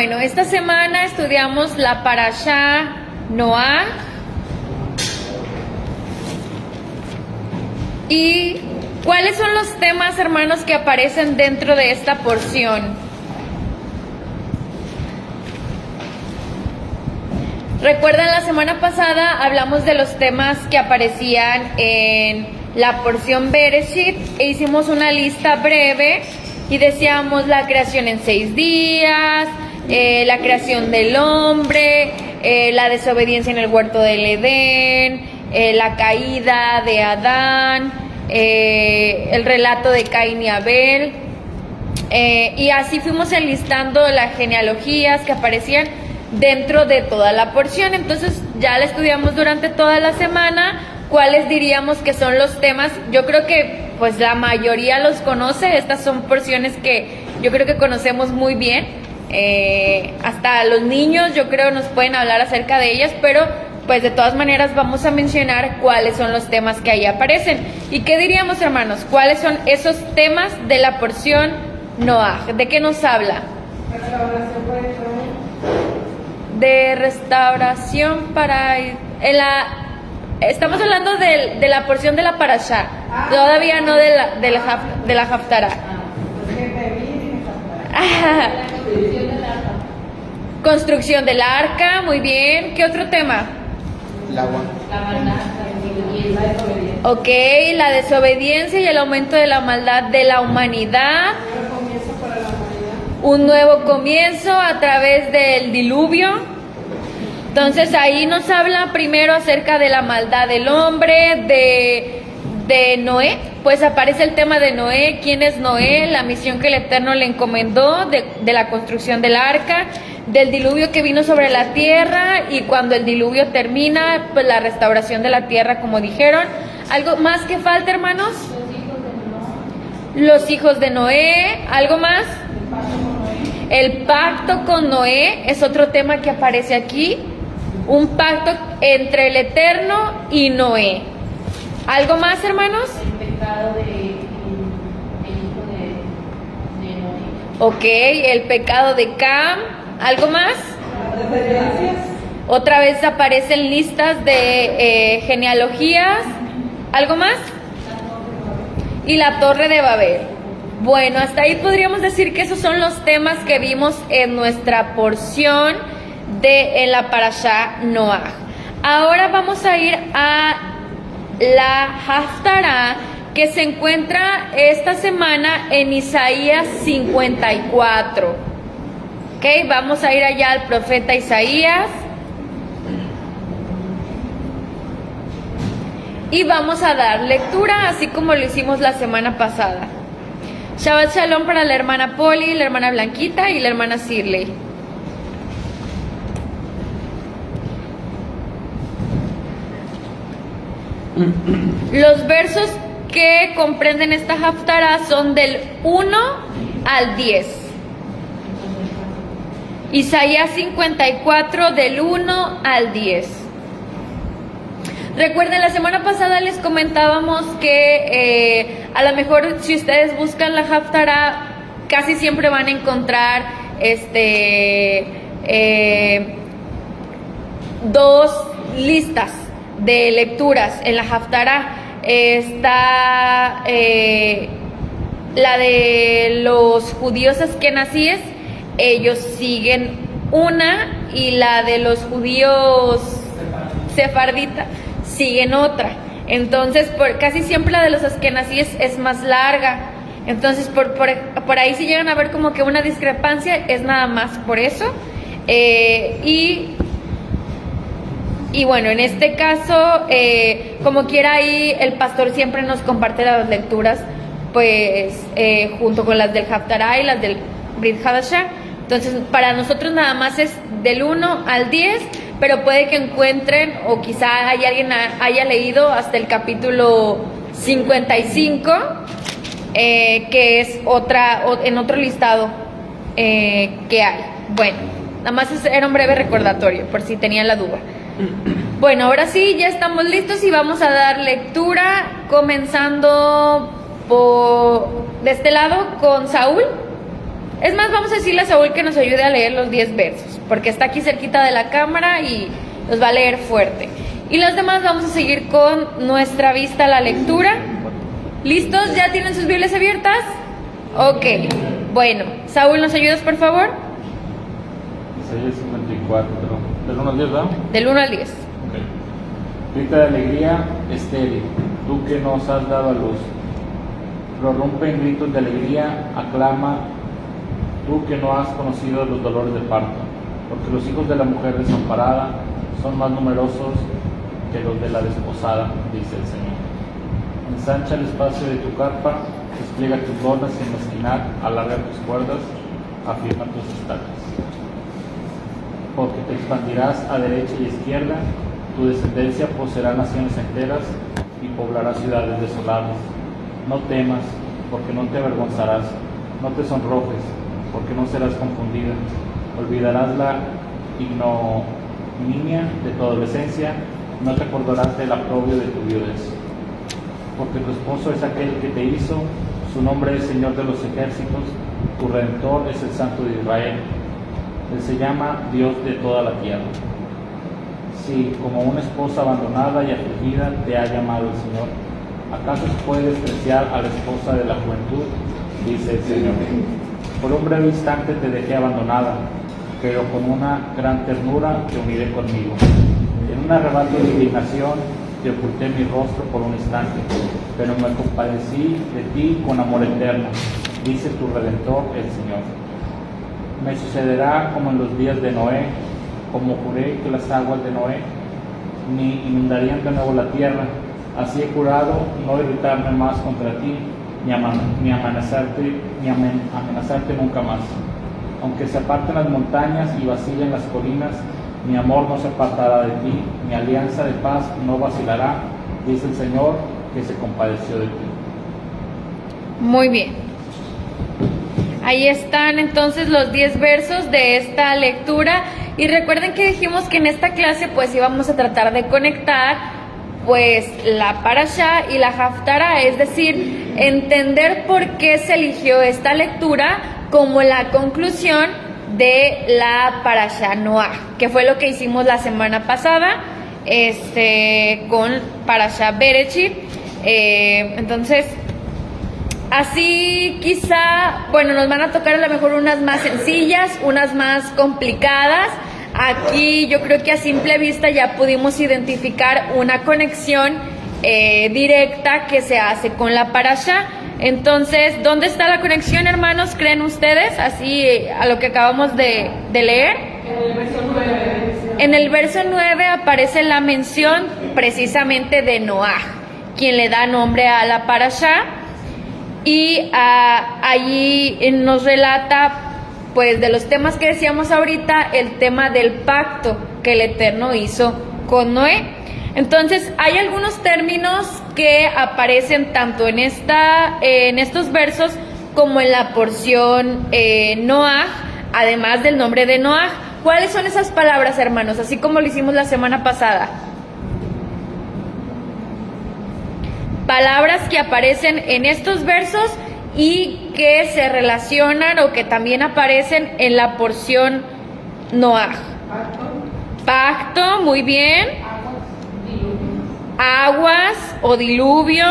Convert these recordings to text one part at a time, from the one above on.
Bueno, esta semana estudiamos la Parashá Noah. ¿Y cuáles son los temas, hermanos, que aparecen dentro de esta porción? Recuerdan, la semana pasada hablamos de los temas que aparecían en la porción Bereshit e hicimos una lista breve y decíamos la creación en 6 días, la creación del hombre, la desobediencia en el huerto del Edén, la caída de Adán, el relato de Caín y Abel, y así fuimos enlistando las genealogías que aparecían dentro de toda la porción. Entonces ya la estudiamos durante toda la semana. ¿Cuáles diríamos que son los temas? Yo creo que pues la mayoría los conoce. Estas son porciones que yo creo que conocemos muy bien. Hasta los niños yo creo nos pueden hablar acerca de ellas, pero pues de todas maneras vamos a mencionar cuáles son los temas que ahí aparecen. ¿Y qué diríamos, hermanos? ¿Cuáles son esos temas de la porción Noah? ¿De qué nos habla? De restauración para... estamos hablando de la porción de la Parashá, todavía no de la Haftará. Construcción del arca, muy bien. ¿Qué otro tema? El agua. La maldad, y la desobediencia. Ok, la desobediencia y el aumento de la maldad de la humanidad. Un nuevo comienzo a través del diluvio. Entonces ahí nos habla primero acerca de la maldad del hombre, de Noé. Pues aparece el tema de Noé, quién es Noé, la misión que el Eterno le encomendó, de la construcción del arca, del diluvio que vino sobre la tierra, y cuando el diluvio termina, pues la restauración de la tierra, como dijeron. ¿Algo más que falta, hermanos? Los hijos de Noé. ¿Algo más? El pacto con Noé es otro tema que aparece aquí. Un pacto entre el Eterno y Noé. ¿Algo más, hermanos? El pecado del hijo de Noé. Ok, el pecado de Cam. ¿Algo más? Otra vez aparecen listas de genealogías. ¿Algo más? Y la Torre de Babel. Bueno, hasta ahí podríamos decir que esos son los temas que vimos en nuestra porción en la Parashá Noah. Ahora vamos a ir a la Haftará, que se encuentra esta semana en Isaías 54. Ok, vamos a ir allá al profeta Isaías. Y vamos a dar lectura, así como lo hicimos la semana pasada. Shabbat Shalom para la hermana Poli, la hermana Blanquita y la hermana Sirley. Los versos que comprenden esta Haftará son del 1 al 10. Isaías 54 del 1 al 10. Recuerden, la semana pasada les comentábamos que a lo mejor si ustedes buscan la Haftará, casi siempre van a encontrar dos listas de lecturas en la Haftará. Está la de los judíos askenazíes, ellos siguen una, y la de los judíos sefarditas siguen otra. Entonces casi siempre la de los askenazíes es más larga. Entonces por ahí si llegan a ver como que una discrepancia, es nada más por eso. Y bueno, en este caso, como quiera, ahí el pastor siempre nos comparte las lecturas, pues junto con las del Haftará y las del Brit Hadashah. Entonces para nosotros nada más es del 1 al 10, pero puede que encuentren, o quizá alguien haya leído hasta el capítulo 55, que es en otro listado que hay. Bueno, nada más era un breve recordatorio por si tenían la duda. Bueno, ahora sí, ya estamos listos y vamos a dar lectura, comenzando de este lado con Saúl. Es más, vamos a decirle a Saúl que nos ayude a leer los 10 versos, porque está aquí cerquita de la cámara y los va a leer fuerte. Y los demás vamos a seguir con nuestra vista a la lectura. ¿Listos? ¿Ya tienen sus Biblias abiertas? Ok. Bueno, Saúl, ¿nos ayudas, por favor? Isaías 54, del 1 al 10, ¿verdad? Del 1 al 10. Ok. Grita de alegría, estéril, tú que nos has dado a luz. Prorrumpe en gritos de alegría, aclama, tú que no has conocido los dolores de parto, porque los hijos de la mujer desamparada son más numerosos que los de la desposada, dice el Señor. Ensancha el espacio de tu carpa, despliega tus lonas sin mezquinar, alarga tus cuerdas, afirma tus estacas. Porque te expandirás a derecha y izquierda, tu descendencia poseerá naciones enteras y poblará ciudades desoladas. No temas, porque no te avergonzarás, no te sonrojes, porque no serás confundida. Olvidarás la ignominia de tu adolescencia, no te acordarás del aprobio de tu viudez. Porque tu esposo es aquel que te hizo, su nombre es Señor de los ejércitos, tu Redentor es el Santo de Israel. Él se llama Dios de toda la tierra. Sí, como una esposa abandonada y afligida te ha llamado el Señor. ¿Acaso se puede despreciar a la esposa de la juventud? Dice el Señor. Por un breve instante te dejé abandonada, pero con una gran ternura te uniré conmigo. En un arrebato de indignación te oculté mi rostro por un instante, pero me compadecí de ti con amor eterno, dice tu Redentor, el Señor. Me sucederá como en los días de Noé, como juré que las aguas de Noé ni inundarían de nuevo la tierra. Así he jurado no irritarme más contra ti, ni amenazarte nunca más. Aunque se aparten las montañas y vacilen las colinas, mi amor no se apartará de ti, mi alianza de paz no vacilará, dice el Señor, que se compadeció de ti. Muy bien. Ahí están entonces los 10 versos de esta lectura. Y recuerden que dijimos que en esta clase pues íbamos a tratar de conectar pues la parashá y la haftará, es decir, entender por qué se eligió esta lectura como la conclusión de la parashá Noah, que fue lo que hicimos la semana pasada con parashá Bereshit. Entonces, así quizá, bueno, nos van a tocar a lo mejor unas más sencillas, unas más complicadas. Aquí yo creo que a simple vista ya pudimos identificar una conexión directa que se hace con la parashá. Entonces, ¿dónde está la conexión, hermanos? ¿Creen ustedes? Así a lo que acabamos de leer. En el verso 9. En el verso 9 aparece la mención precisamente de Noah, quien le da nombre a la parashá. Y allí nos relata, pues, de los temas que decíamos ahorita, el tema del pacto que el Eterno hizo con Noé. Entonces, hay algunos términos que aparecen tanto en estos versos como en la porción Noah, además del nombre de Noah. ¿Cuáles son esas palabras, hermanos? Así como lo hicimos la semana pasada. Palabras que aparecen en estos versos y que se relacionan o que también aparecen en la porción Noah. Pacto, muy bien. Aguas o diluvio.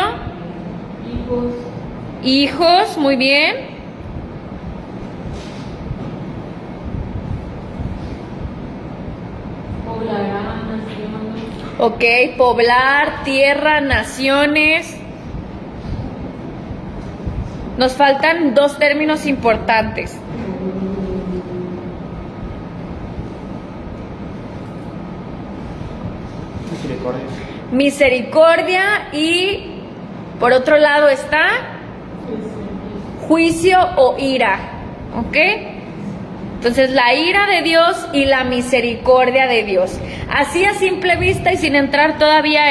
Hijos, muy bien. Poblará naciones. Ok, poblar, tierra, naciones. Nos faltan dos términos importantes. Misericordia. Misericordia y por otro lado está juicio o ira. ¿Ok? Entonces, la ira de Dios y la misericordia de Dios. Así a simple vista y sin entrar todavía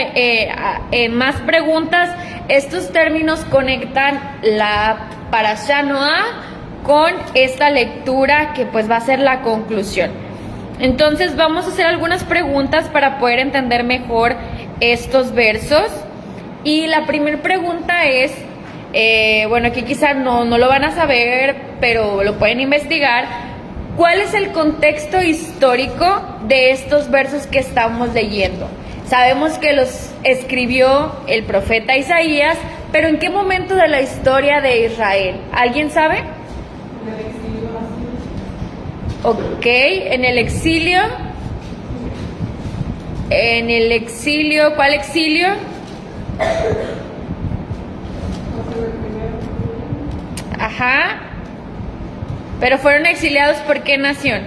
en más preguntas, estos términos conectan la parashá Noah con esta lectura que pues va a ser la conclusión. Entonces, vamos a hacer algunas preguntas para poder entender mejor estos versos. Y la primera pregunta es, bueno, aquí quizás no lo van a saber, pero lo pueden investigar. ¿Cuál es el contexto histórico de estos versos que estamos leyendo? Sabemos que los escribió el profeta Isaías, pero ¿en qué momento de la historia de Israel? ¿Alguien sabe? Ok, en el exilio. En el exilio, ¿cuál exilio? Ajá. Pero fueron exiliados ¿por qué nación?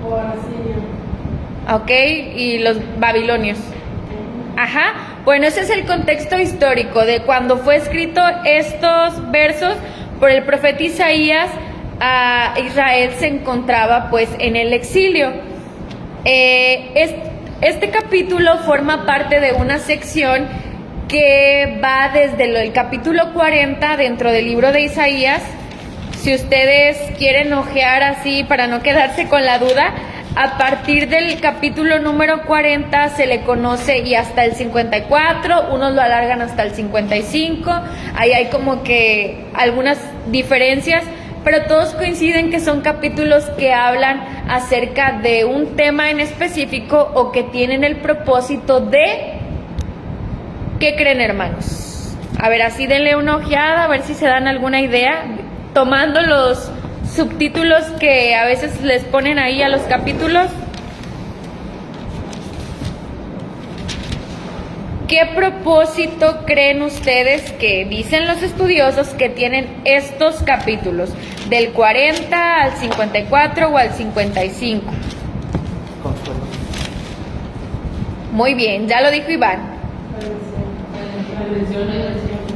Por Asiria. Ok, y los babilonios. Ajá. Bueno, ese es el contexto histórico de cuando fue escrito estos versos por el profeta Isaías. Israel se encontraba pues en el exilio. Este capítulo forma parte de una sección que va desde el capítulo 40 dentro del libro de Isaías. Si ustedes quieren ojear así para no quedarse con la duda, a partir del capítulo número 40 se le conoce y hasta el 54, unos lo alargan hasta el 55, ahí hay como que algunas diferencias, pero todos coinciden que son capítulos que hablan acerca de un tema en específico o que tienen el propósito de... ¿Qué creen, hermanos? A ver, así denle una ojeada, a ver si se dan alguna idea, tomando los subtítulos que a veces les ponen ahí a los capítulos. ¿Qué propósito creen ustedes que dicen los estudiosos que tienen estos capítulos? Del 40 al 54 o al 55. Consuelo. Muy bien, ya lo dijo Iván.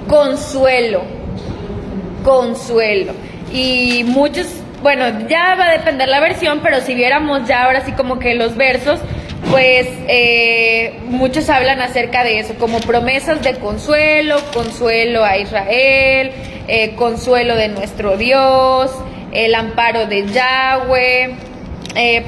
Consuelo. Consuelo. Y muchos, bueno, ya va a depender la versión, pero si viéramos ya ahora sí como que los versos, pues muchos hablan acerca de eso, como promesas de consuelo, consuelo a Israel, consuelo de nuestro Dios, el amparo de Yahweh,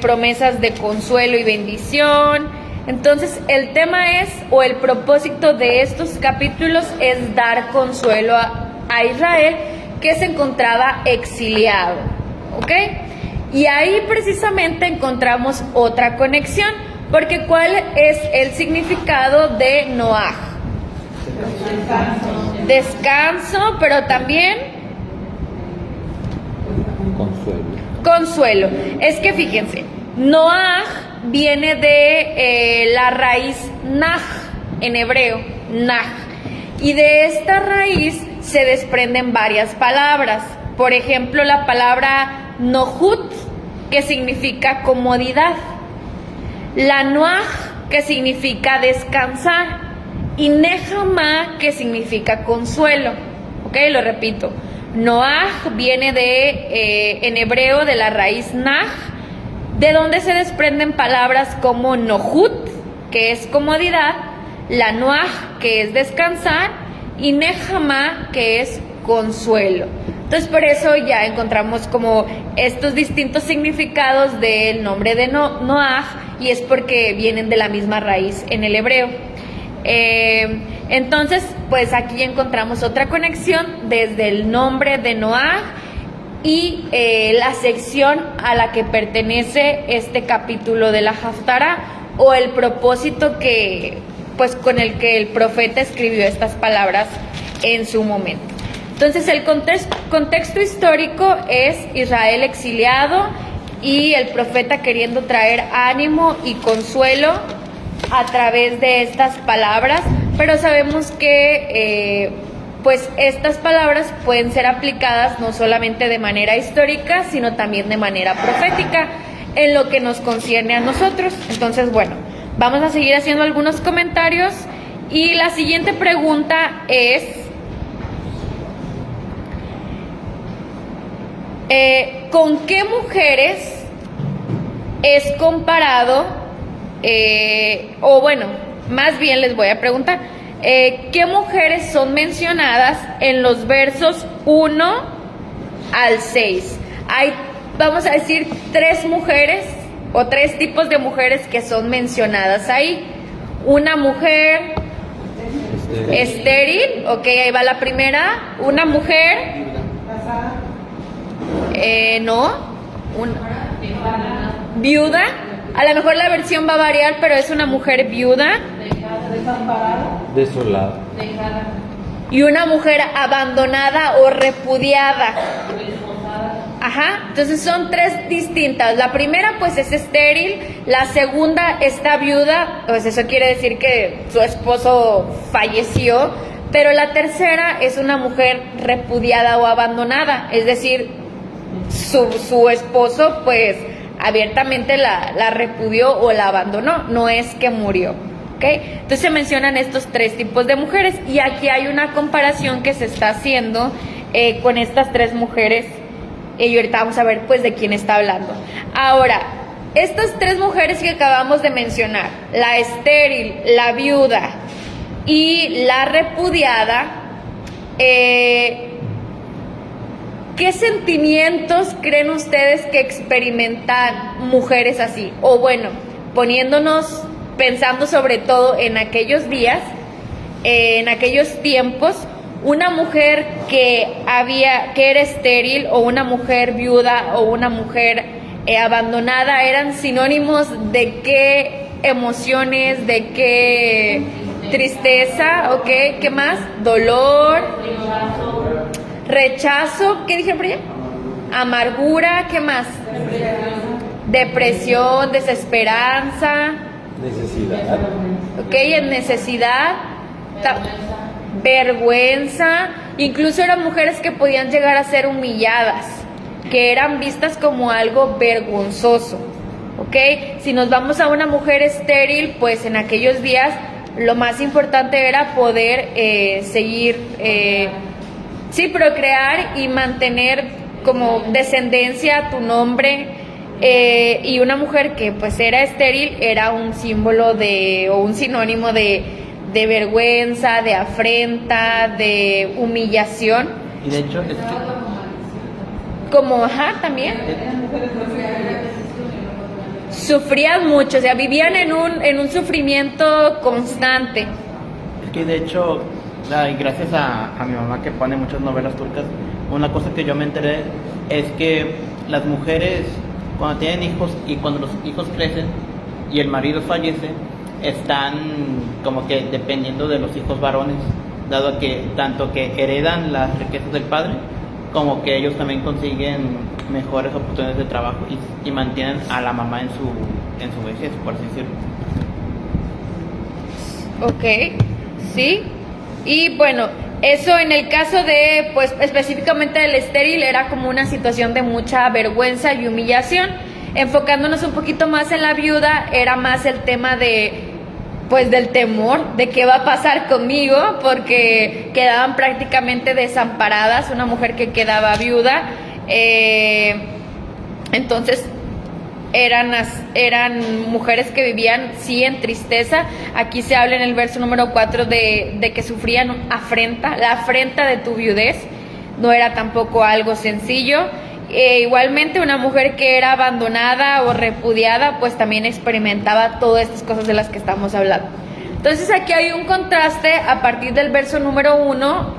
promesas de consuelo y bendición. Entonces el tema es, o el propósito de estos capítulos es dar consuelo a Israel, que se encontraba exiliado, ¿ok? Y ahí precisamente encontramos otra conexión, porque ¿cuál es el significado de Noaj? Descanso, pero también consuelo. Es que fíjense, Noaj viene de la raíz Naj, en hebreo, Naj, y de esta raíz se desprenden varias palabras. Por ejemplo, la palabra Nohut, que significa comodidad, la Noaj, que significa descansar, y Nehama, que significa consuelo. Ok, lo repito. Noaj viene en hebreo de la raíz Naj, de donde se desprenden palabras como Nohut, que es comodidad, la Noaj, que es descansar, y Nehama, que es consuelo. Entonces por eso ya encontramos como estos distintos significados del nombre de Noaj, y es porque vienen de la misma raíz en el hebreo. Entonces pues aquí encontramos otra conexión desde el nombre de Noaj y la sección a la que pertenece este capítulo de la Haftará, o el propósito que pues con el que el profeta escribió estas palabras en su momento. Entonces el contexto histórico es Israel exiliado y el profeta queriendo traer ánimo y consuelo a través de estas palabras, pero sabemos que pues estas palabras pueden ser aplicadas no solamente de manera histórica, sino también de manera profética en lo que nos concierne a nosotros. Entonces, bueno, vamos a seguir haciendo algunos comentarios y la siguiente pregunta es: ¿con qué mujeres es comparado, o bueno, más bien les voy a preguntar, qué mujeres son mencionadas en los versos 1 al 6? Hay, vamos a decir, 3 mujeres o 3 tipos de mujeres que son mencionadas ahí. Una mujer estéril, ok, ahí va la primera. Una mujer No. Viuda. A lo mejor la versión va a variar, pero es una mujer viuda. Desolada. Y una mujer abandonada o repudiada. Ajá, entonces son tres distintas. La primera pues es estéril, la segunda está viuda, pues eso quiere decir que su esposo falleció, pero la tercera es una mujer repudiada o abandonada, es decir, su esposo pues abiertamente la repudió o la abandonó, no es que murió. ¿Okay? Entonces se mencionan estos tres tipos de mujeres y aquí hay una comparación que se está haciendo con estas tres mujeres. Y ahorita vamos a ver pues de quién está hablando. Ahora, estas tres mujeres que acabamos de mencionar, la estéril, la viuda y la repudiada, ¿qué sentimientos creen ustedes que experimentan mujeres así? O bueno, pensando sobre todo en aquellos días, en aquellos tiempos, una mujer que era estéril o una mujer viuda o una mujer abandonada eran sinónimos de qué emociones, de qué tristeza, ¿ok? ¿Qué más? Dolor, rechazo, ¿qué dije por allá? Amargura, ¿qué más? Depresión, desesperanza. Necesidad. Ok, en necesidad. Vergüenza, incluso eran mujeres que podían llegar a ser humilladas, que eran vistas como algo vergonzoso, ¿ok? Si nos vamos a una mujer estéril, pues en aquellos días lo más importante era poder seguir, procrear y mantener como descendencia tu nombre, y una mujer que pues era estéril era un símbolo o un sinónimo de vergüenza, de afrenta, de humillación. Y de hecho es que también sufrían mucho, o sea, vivían en un sufrimiento constante. es que de hecho, y gracias a mi mamá que pone muchas novelas turcas, una cosa que yo me enteré es que las mujeres cuando tienen hijos y cuando los hijos crecen y el marido fallece, están como que dependiendo de los hijos varones, dado que tanto que heredan las riquezas del padre, como que ellos también consiguen mejores oportunidades de trabajo y mantienen a la mamá en su vejez, por así decirlo. Ok, sí. Y bueno, eso en el caso de, pues específicamente del estéril, era como una situación de mucha vergüenza y humillación. Enfocándonos un poquito más en la viuda, era más el tema del temor de qué va a pasar conmigo, porque quedaban prácticamente desamparadas, una mujer que quedaba viuda, entonces eran mujeres que vivían sí en tristeza. Aquí se habla en el verso número 4 de que sufrían afrenta, la afrenta de tu viudez, no era tampoco algo sencillo. Igualmente una mujer que era abandonada o repudiada pues también experimentaba todas estas cosas de las que estamos hablando. Entonces aquí hay un contraste a partir del verso número 1,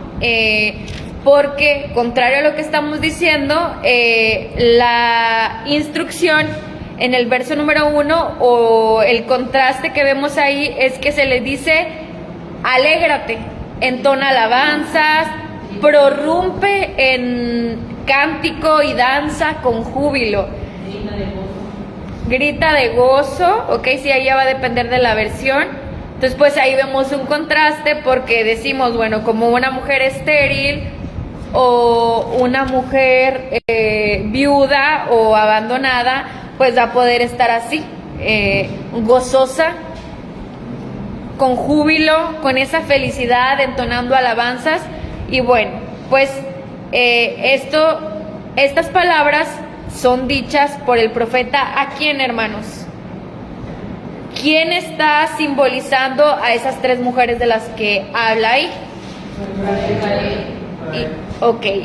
porque contrario a lo que estamos diciendo, la instrucción en el verso número 1 o el contraste que vemos ahí es que se le dice alégrate, entona alabanzas, prorrumpe en cántico y danza con júbilo. Grita de gozo, ok, sí, ahí ya va a depender de la versión. Entonces pues ahí vemos un contraste porque decimos, bueno, como una mujer estéril o una mujer viuda o abandonada, pues va a poder estar así, gozosa, con júbilo, con esa felicidad, entonando alabanzas. Y bueno, pues estas palabras son dichas por el profeta. ¿A quién, hermanos? ¿Quién está simbolizando a esas tres mujeres de las que habla ahí?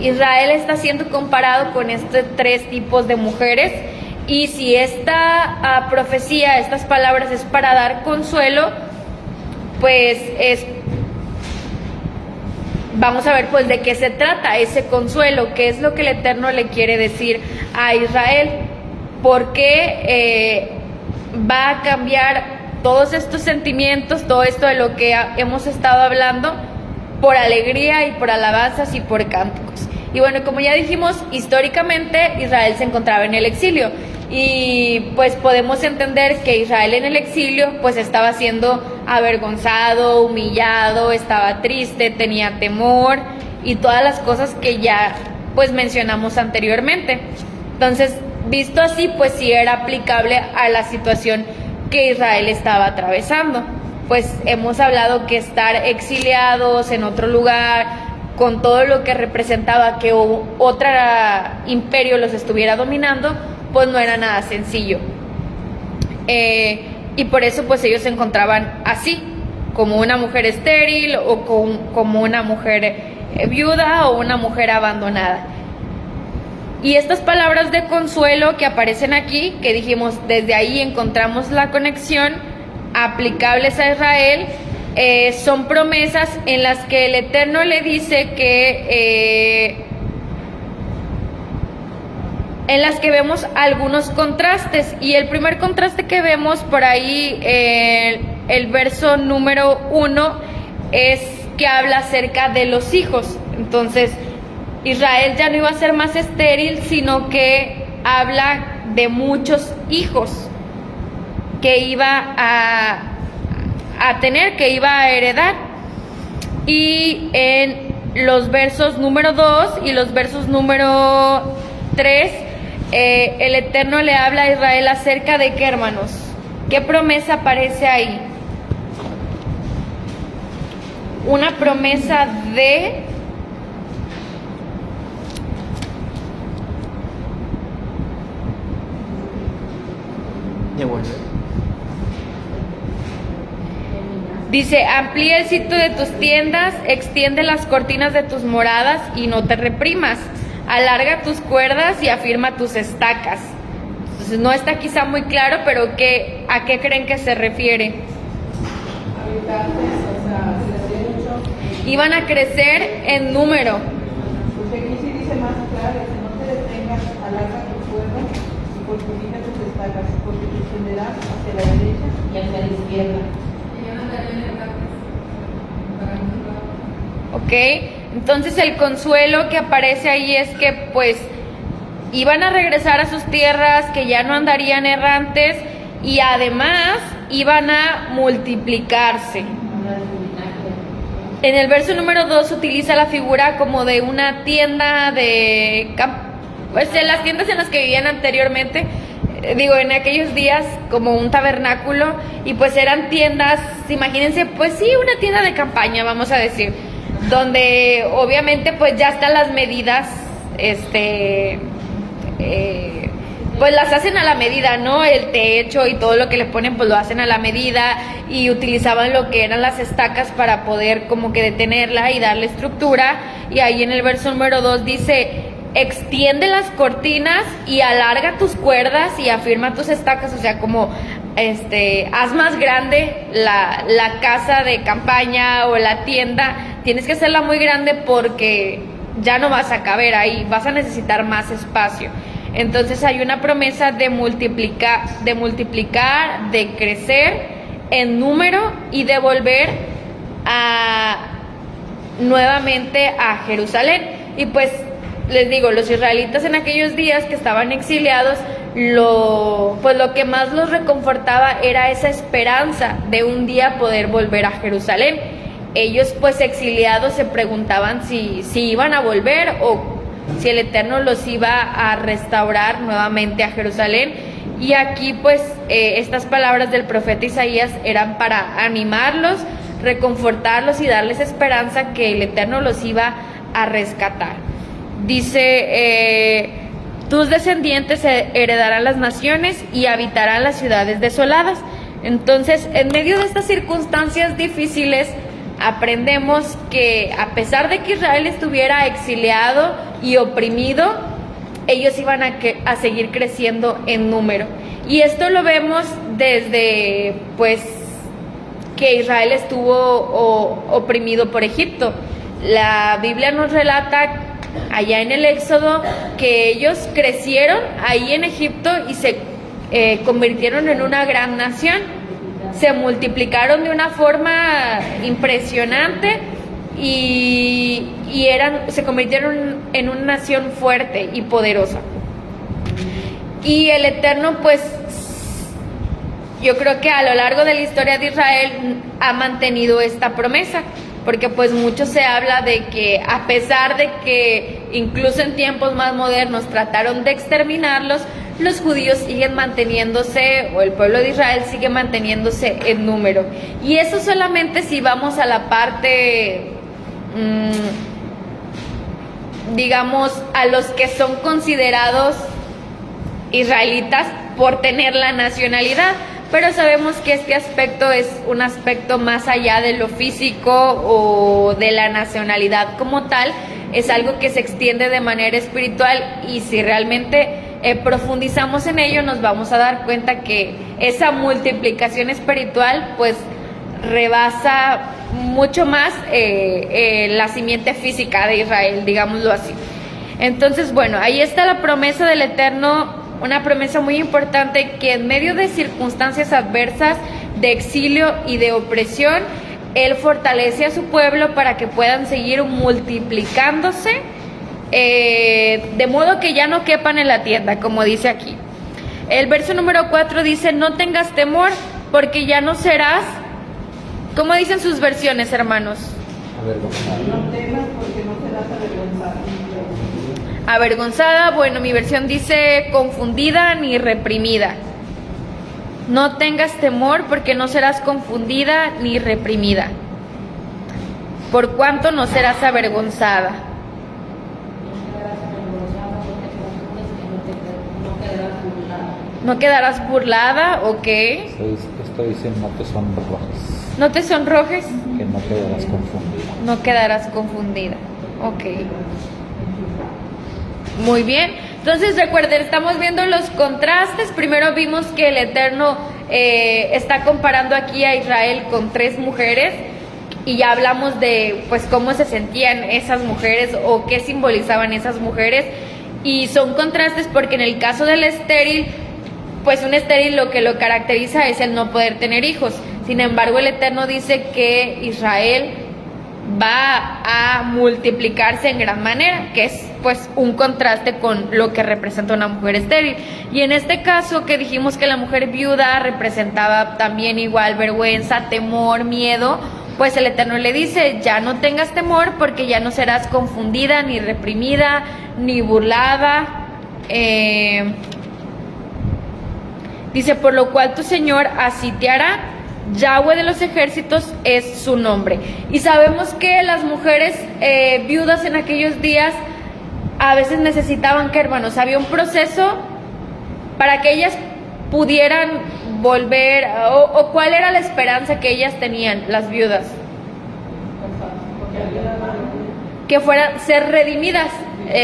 Israel está siendo comparado con estos tres tipos de mujeres. Y si esta profecía, estas palabras es para dar consuelo, pues es vamos a ver pues de qué se trata ese consuelo, qué es lo que el Eterno le quiere decir a Israel, por qué va a cambiar todos estos sentimientos, todo esto de lo que hemos estado hablando, por alegría y por alabanzas y por cánticos. Y bueno, como ya dijimos, históricamente Israel se encontraba en el exilio y pues podemos entender que Israel en el exilio pues estaba siendo avergonzado, humillado, estaba triste, tenía temor y todas las cosas que ya pues mencionamos anteriormente. Entonces, visto así, pues sí era aplicable a la situación que Israel estaba atravesando. Pues hemos hablado que estar exiliados en otro lugar, con todo lo que representaba que otro imperio los estuviera dominando, pues no era nada sencillo. Y por eso pues ellos se encontraban así, como una mujer estéril o como una mujer viuda o una mujer abandonada. Y estas palabras de consuelo que aparecen aquí, que dijimos, desde ahí encontramos la conexión, aplicables a Israel, son promesas en las que el Eterno le dice que en las que vemos algunos contrastes, y el primer contraste que vemos por ahí, el verso número 1, es que habla acerca de los hijos. Entonces Israel ya no iba a ser más estéril, sino que habla de muchos hijos que iba a tener, que iba a heredar. Y en los versos número 2 y los versos número 3, el Eterno le habla a Israel acerca de qué, hermanos, qué promesa aparece ahí. Una promesa de volver. Dice: amplía el sitio de tus tiendas, extiende las cortinas de tus moradas y no te reprimas, alarga tus cuerdas y afirma tus estacas. Entonces no está quizá muy claro, pero ¿a qué creen que se refiere? Habitantes, o sea, se le mucho. Iban a crecer en número. Porque aquí sí dice más claro, dice: no te detengas, alarga tus cuerdas y fortifica tus estacas, porque te extenderás hacia la derecha y hacia la izquierda. Ok, entonces el consuelo que aparece ahí es que pues iban a regresar a sus tierras, que ya no andarían errantes y además iban a multiplicarse. En el verso número 2 utiliza la figura como de una tienda de pues en las tiendas en las que vivían anteriormente, en aquellos días, como un tabernáculo, y pues eran tiendas, imagínense, pues sí, una tienda de campaña, vamos a decir, donde obviamente pues ya están las medidas, pues las hacen a la medida, ¿no? El techo y todo lo que le ponen pues lo hacen a la medida, y utilizaban lo que eran las estacas para poder como que detenerla y darle estructura. Y ahí en el verso número 2 dice: extiende las cortinas y alarga tus cuerdas y afirma tus estacas. O sea, como haz más grande la casa de campaña o la tienda. Tienes que hacerla muy grande porque ya no vas a caber ahí, vas a necesitar más espacio. Entonces hay una promesa de multiplicar, de crecer en número y de volver nuevamente a Jerusalén. Y pues les digo, los israelitas en aquellos días que estaban exiliados, lo que más los reconfortaba era esa esperanza de un día poder volver a Jerusalén. Ellos pues exiliados se preguntaban si iban a volver o si el Eterno los iba a restaurar nuevamente a Jerusalén. Y aquí pues estas palabras del profeta Isaías eran para animarlos, reconfortarlos y darles esperanza que el Eterno los iba a rescatar. Dice: tus descendientes heredarán las naciones y habitarán las ciudades desoladas. Entonces, en medio de estas circunstancias difíciles, aprendemos que a pesar de que Israel estuviera exiliado y oprimido, ellos iban a seguir creciendo en número. Y esto lo vemos desde pues que Israel estuvo oprimido por Egipto. La Biblia nos relata allá en el Éxodo que ellos crecieron ahí en Egipto y se convirtieron en una gran nación. Se multiplicaron de una forma impresionante y se convirtieron en una nación fuerte y poderosa. Y el Eterno, pues, yo creo que a lo largo de la historia de Israel ha mantenido esta promesa, porque pues mucho se habla de que a pesar de que incluso en tiempos más modernos trataron de exterminarlos, los judíos siguen manteniéndose, o el pueblo de Israel sigue manteniéndose en número. Y eso solamente si vamos a la parte, digamos, a los que son considerados israelitas por tener la nacionalidad, pero sabemos que este aspecto es un aspecto más allá de lo físico o de la nacionalidad como tal, es algo que se extiende de manera espiritual, y si realmente profundizamos en ello nos vamos a dar cuenta que esa multiplicación espiritual pues rebasa mucho más la simiente física de Israel, digámoslo así. Entonces, bueno, ahí está la promesa del Eterno, una promesa muy importante, que en medio de circunstancias adversas, de exilio y de opresión, Él fortalece a su pueblo para que puedan seguir multiplicándose, de modo que ya no quepan en la tienda, como dice aquí. El verso número 4 dice: no tengas temor, porque ya no serás, ¿cómo dicen sus versiones, hermanos? No temas porque no serás avergonzado. Avergonzada, bueno, mi versión dice confundida ni reprimida. No tengas temor porque no serás confundida ni reprimida. Por cuanto no serás avergonzada. No quedarás burlada, ok. Esto dice: no te sonrojes. No te sonrojes. Que no quedarás confundida. No quedarás confundida, ok. Muy bien, entonces recuerden, estamos viendo los contrastes. Primero vimos que el Eterno está comparando aquí a Israel con 3 mujeres, y ya hablamos de pues cómo se sentían esas mujeres o qué simbolizaban esas mujeres, y son contrastes porque en el caso del estéril, pues un estéril lo que lo caracteriza es el no poder tener hijos. Sin embargo, el Eterno dice que Israel va a multiplicarse en gran manera, que es pues un contraste con lo que representa una mujer estéril. Y en este caso que dijimos que la mujer viuda representaba también igual vergüenza, temor, miedo, pues el Eterno le dice: ya no tengas temor porque ya no serás confundida, ni reprimida, ni burlada. Dice: por lo cual tu Señor así te hará. Yahweh de los ejércitos es su nombre. Y sabemos que las mujeres viudas en aquellos días a veces necesitaban, que hermanos, había un proceso para que ellas pudieran volver, o cuál era la esperanza que ellas tenían, las viudas, que fueran ser redimidas.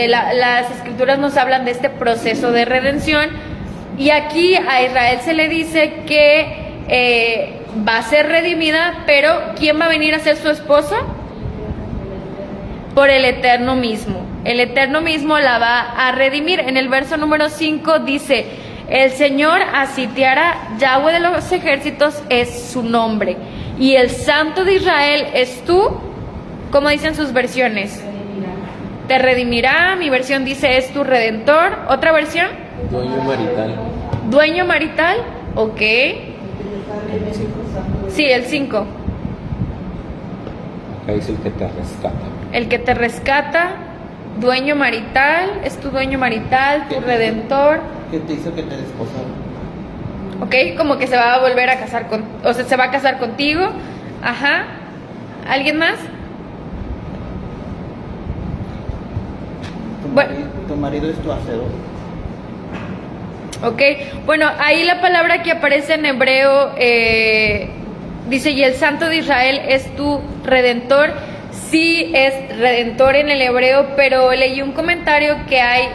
Las escrituras nos hablan de este proceso de redención, y aquí a Israel se le dice que va a ser redimida, pero ¿quién va a venir a ser su esposo? Por el Eterno mismo. El Eterno mismo la va a redimir. En el verso número 5 dice: el Señor así te hará, Yahweh de los ejércitos es su nombre, y el Santo de Israel es tú. ¿Cómo dicen sus versiones? Te redimirá. Mi versión dice: es tu redentor. ¿Otra versión? Dueño marital. Dueño marital, ok. Sí, el 5. Acá dice: el que te rescata. El que te rescata, dueño marital, es tu dueño marital, tu redentor. ¿Qué te hizo que te desposaron? Ok, como que se va a volver a casar con, o sea, se va a casar contigo. Ajá. ¿Alguien más? Tu marido es tu hacedor. Ok, bueno, ahí la palabra que aparece en hebreo dice: y el Santo de Israel es tu redentor. Sí es redentor en el hebreo, pero leí un comentario que hay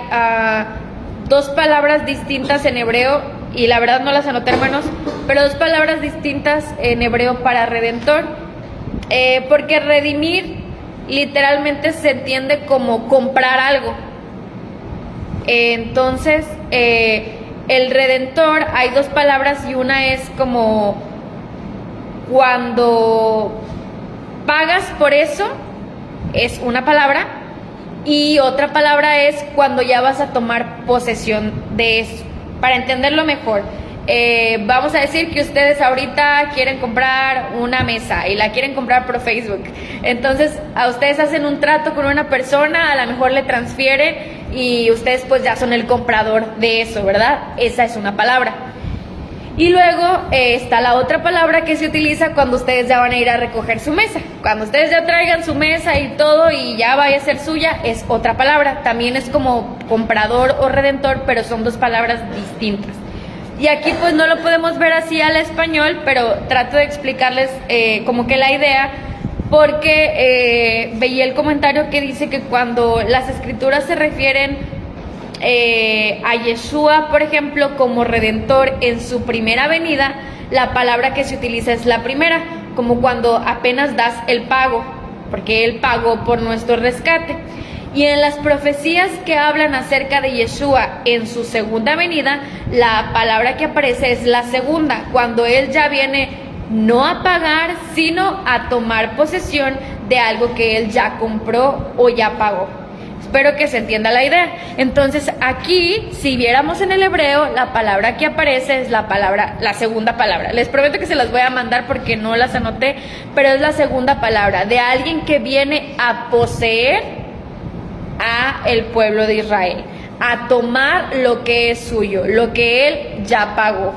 2 palabras distintas en hebreo, y la verdad no las anoté, hermanos, pero 2 palabras distintas en hebreo para redentor, porque redimir literalmente se entiende como comprar algo. Entonces, el redentor, hay dos palabras y una es como cuando pagas por eso, es una palabra, y otra palabra es cuando ya vas a tomar posesión de eso. Para entenderlo mejor, vamos a decir que ustedes ahorita quieren comprar una mesa y la quieren comprar por Facebook. Entonces, a ustedes hacen un trato con una persona, a lo mejor le transfieren y ustedes pues ya son el comprador de eso, ¿verdad? Esa es una palabra. Y luego está la otra palabra que se utiliza cuando ustedes ya van a ir a recoger su mesa. Cuando ustedes ya traigan su mesa y todo y ya vaya a ser suya, es otra palabra. También es como comprador o redentor, pero son dos palabras distintas. Y aquí pues no lo podemos ver así al español, pero trato de explicarles como que la idea, porque veía el comentario que dice que cuando las escrituras se refieren a Yeshua, por ejemplo, como redentor en su primera venida, la palabra que se utiliza es la primera, como cuando apenas das el pago, porque Él pagó por nuestro rescate. Y en las profecías que hablan acerca de Yeshua en su segunda venida, la palabra que aparece es la segunda, cuando Él ya viene no a pagar, sino a tomar posesión de algo que Él ya compró o ya pagó. Espero que se entienda la idea. Entonces aquí, si viéramos en el hebreo, la palabra que aparece es la segunda palabra. Les prometo que se las voy a mandar porque no las anoté, pero es la segunda palabra de alguien que viene a poseer a el pueblo de Israel, a tomar lo que es suyo, lo que Él ya pagó.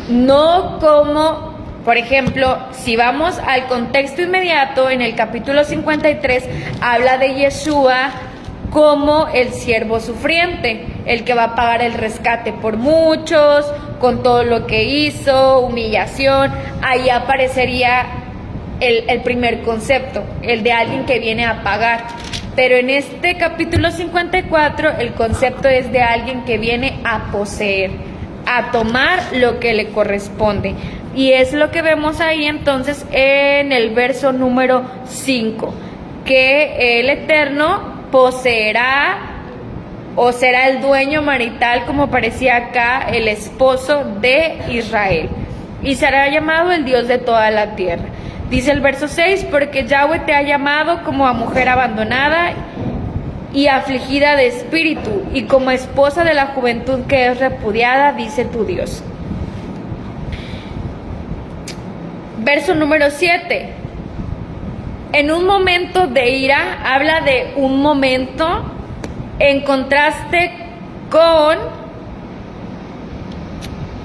No como... Por ejemplo, si vamos al contexto inmediato, en el capítulo 53, habla de Yeshua como el siervo sufriente, el que va a pagar el rescate por muchos, con todo lo que hizo, humillación. Ahí aparecería el primer concepto, el de alguien que viene a pagar. Pero en este capítulo 54, el concepto es de alguien que viene a poseer, a tomar lo que le corresponde. Y es lo que vemos ahí entonces en el verso número 5, que el Eterno poseerá o será el dueño marital, como aparecía acá, el esposo de Israel, y será llamado el Dios de toda la tierra. Dice el verso 6, porque Yahweh te ha llamado como a mujer abandonada y afligida de espíritu, y como esposa de la juventud que es repudiada, dice tu Dios. Verso número 7. En un momento de ira, habla de un momento en contraste con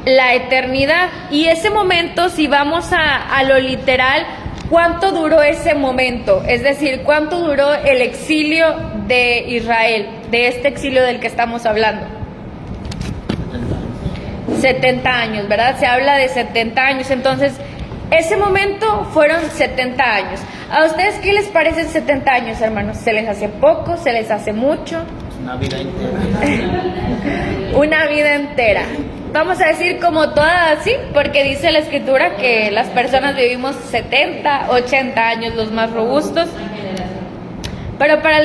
la eternidad. Y ese momento, si vamos a lo literal, ¿cuánto duró ese momento? Es decir, ¿cuánto duró el exilio de Israel, de este exilio del que estamos hablando? 70 años, ¿verdad? Se habla de 70 años, entonces... Ese momento fueron 70 años. ¿A ustedes qué les parecen 70 años, hermanos? ¿Se les hace poco? ¿Se les hace mucho? Una vida entera. Una vida entera. Vamos a decir como toda así, porque dice la escritura que las personas vivimos 70, 80 años los más robustos. Pero para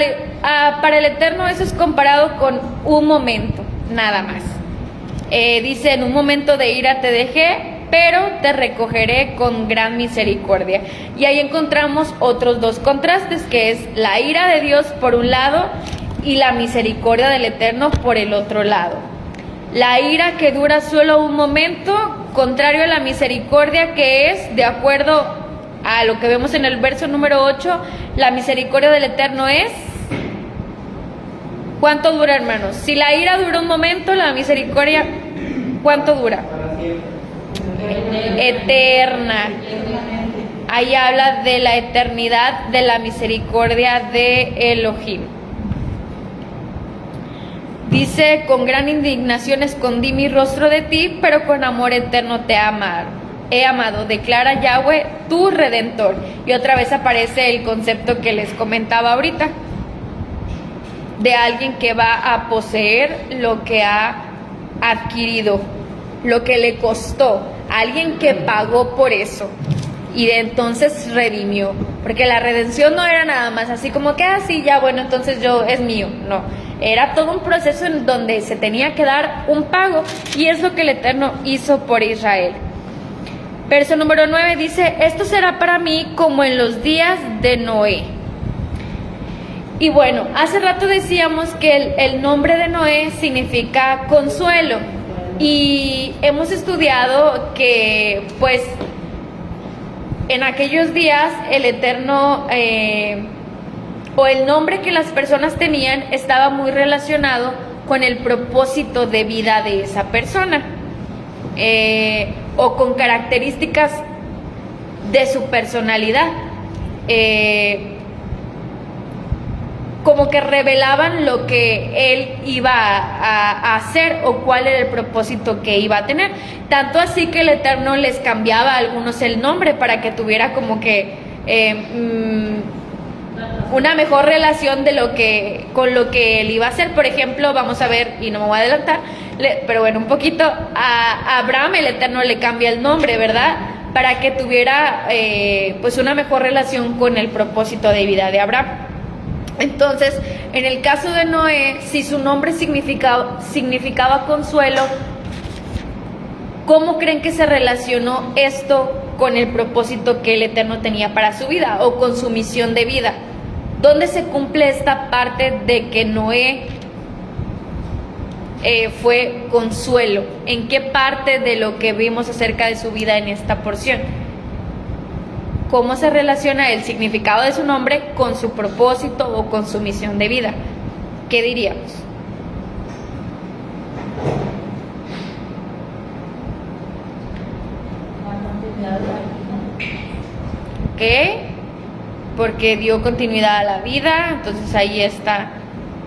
el Eterno eso es comparado con un momento, nada más. Dice, en un momento de ira te dejé, pero te recogeré con gran misericordia. Y ahí encontramos otros dos contrastes, que es la ira de Dios por un lado y la misericordia del Eterno por el otro lado. La ira que dura solo un momento, contrario a la misericordia que es, de acuerdo a lo que vemos en el verso número 8, la misericordia del Eterno es... ¿Cuánto dura, hermanos? Si la ira dura un momento, la misericordia, ¿cuánto dura? Eterna. Ahí habla de la eternidad de la misericordia de Elohim. Dice, con gran indignación escondí mi rostro de ti, pero con amor eterno te he amado, declara Yahweh, tu Redentor. Y otra vez aparece el concepto que les comentaba ahorita, de alguien que va a poseer lo que ha adquirido, lo que le costó, alguien que pagó por eso. y de entonces redimió, porque la redención no era nada más así como que así ya bueno, entonces yo es mío, no, era todo un proceso en donde se tenía que dar un pago, y es lo que el Eterno hizo por Israel. Verso número 9 dice: esto será para mí como en los días de Noé. Y bueno, hace rato decíamos que el nombre de Noé significa consuelo, y hemos estudiado que pues en aquellos días el Eterno o el nombre que las personas tenían estaba muy relacionado con el propósito de vida de esa persona, o con características de su personalidad, como que revelaban lo que él iba a hacer o cuál era el propósito que iba a tener. Tanto así que el Eterno les cambiaba a algunos el nombre para que tuviera como que una mejor relación de con lo que él iba a hacer. Por ejemplo, vamos a ver, y no me voy a adelantar, pero bueno, un poquito, a Abraham el Eterno le cambia el nombre, ¿verdad? Para que tuviera pues una mejor relación con el propósito de vida de Abraham. Entonces, en el caso de Noé, si su nombre significaba consuelo, ¿cómo creen que se relacionó esto con el propósito que el Eterno tenía para su vida o con su misión de vida? ¿Dónde se cumple esta parte de que Noé fue consuelo? ¿En qué parte de lo que vimos acerca de su vida en esta porción? ¿Cómo se relaciona el significado de su nombre con su propósito o con su misión de vida? ¿Qué diríamos? ¿Ok? Porque dio continuidad a la vida, entonces ahí está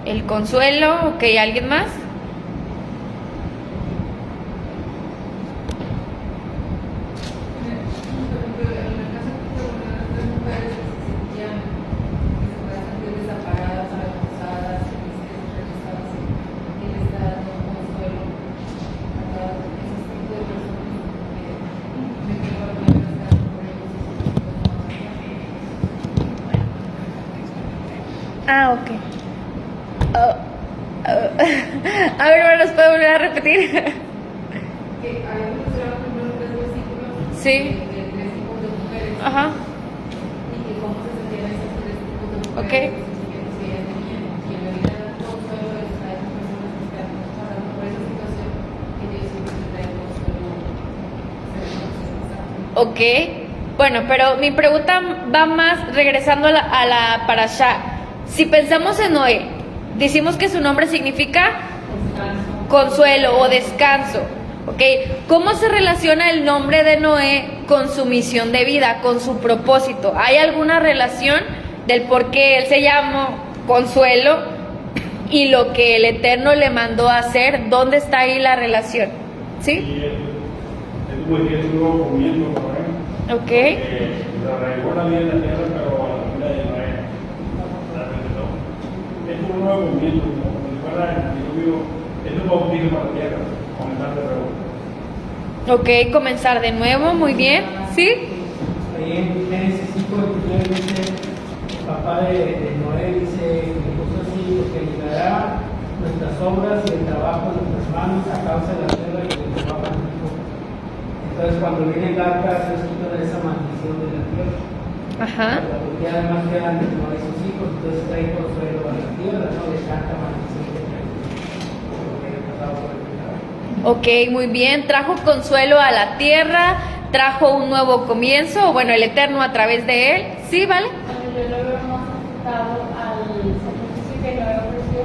el consuelo. ¿Ok? ¿Alguien más? Ah, ok. A ver, hermanos, ¿puedo volver a repetir? Que habíamos mencionado primero 3 versículos Sí. de 3 tipos de mujeres. Ajá. Y que cómo se sentían esos 3 tipos de mujeres. Ok. Los sentimientos que ellas tenían. Y en realidad el consuelo es a esas personas que están pasando por esa situación, que Dios siempre les trae consuelo. Ok. Bueno, pero mi pregunta va más regresando a la parashá. Si pensamos en Noé, decimos que su nombre significa consuelo o descanso, ¿ok? ¿Cómo se relaciona el nombre de Noé con su misión de vida, con su propósito? ¿Hay alguna relación del por qué él se llamó Consuelo y lo que el Eterno le mandó a hacer? ¿Dónde está ahí la relación? ¿Sí? Y es muy bien un nuevo comienzo, ¿no? Ok. Se arraigó la vida en la tierra, pero a la vida de Noé. Es un nuevo comienzo, como si fuera el diluvio, es un bautismo para la tierra, comenzar de nuevo. Ok, comenzar de nuevo, muy bien. ¿Sí? Ahí en Génesis 5:29 dice, el papá de Noé dice, me puso así, porque ayudará nuestras obras y el trabajo de nuestras manos a causa de la tierra y del trabajo del hijo. Entonces cuando viene el arca, se quita de esa maldición de la tierra. Ajá. Porque además quedan Noé y sus hijos, entonces trae consuelo a la tierra, no le tanta maldición que trae por lo que le pasaba por el pecado. Ok, muy bien. Trajo consuelo a la tierra, trajo un nuevo comienzo, bueno, el Eterno a través de él. ¿Sí, vale? Yo lo veo más enfocado al sacrificio que lo ofreció